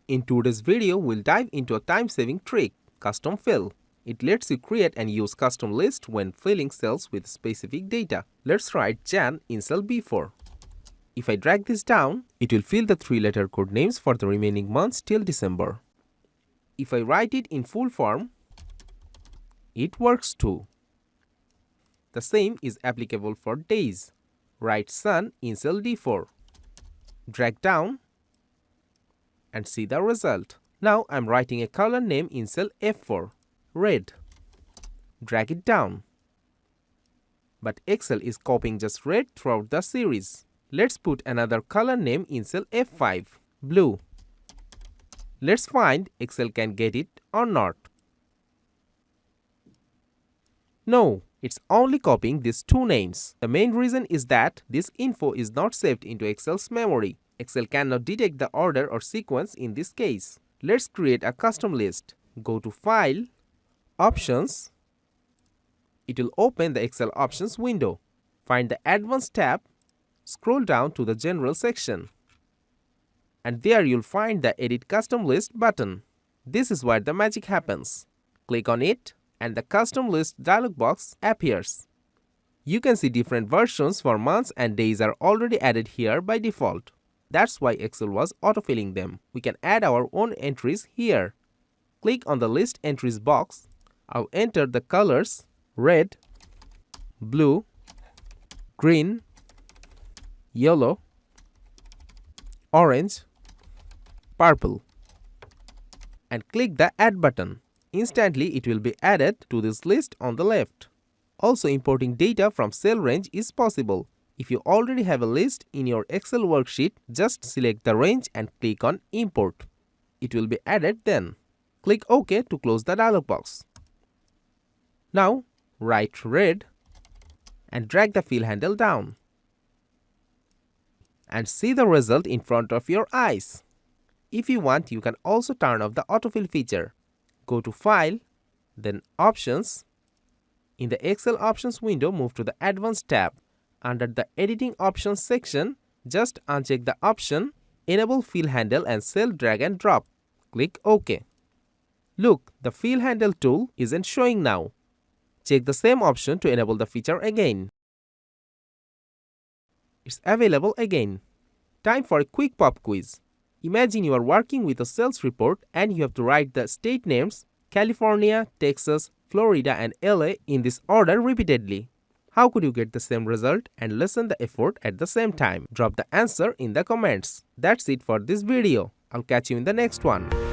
In today's video, we'll dive into a time-saving trick, custom fill. It lets you create and use custom lists when filling cells with specific data. Let's write Jan in cell B4. If I drag this down, it will fill the 3-letter code names for the remaining months till December. If I write it in full form, it works too. The same is applicable for days. Write Sun in cell D4. Drag down and see the result. Now I'm writing a color name in cell F4, red. Drag it down. But Excel is copying just red throughout the series. Let's put another color name in cell F5, blue. Let's find Excel can get it or not. No, it's only copying these two names. The main reason is that this info is not saved into Excel's memory. Excel cannot detect the order or sequence in this case. Let's create a custom list. Go to File, Options. It will open the Excel Options window. Find the Advanced tab. Scroll down to the General section. And there you'll find the Edit Custom List button. This is where the magic happens. Click on it and the Custom List dialog box appears. You can see different versions for months and days are already added here by default. That's why Excel was autofilling them. We can add our own entries here. Click on the List Entries box. I'll enter the colors red, blue, green, yellow, orange, purple, and click the Add button. Instantly it will be added to this list on the left. Also, importing data from cell range is possible. If you already have a list in your Excel worksheet, just select the range and click on Import. It will be added then. Click OK to close the dialog box. Now, write red and drag the fill handle down. And see the result in front of your eyes. If you want, you can also turn off the autofill feature. Go to File, then Options. In the Excel Options window, move to the Advanced tab. Under the Editing Options section, just uncheck the option Enable Fill Handle and Cell Drag and Drop. Click OK. Look, the Fill Handle tool isn't showing now. Check the same option to enable the feature again. It's available again. Time for a quick pop quiz. Imagine you are working with a sales report and you have to write the state names California, Texas, Florida and LA in this order repeatedly. How could you get the same result and lessen the effort at the same time? Drop the answer in the comments. That's it for this video. I'll catch you in the next one.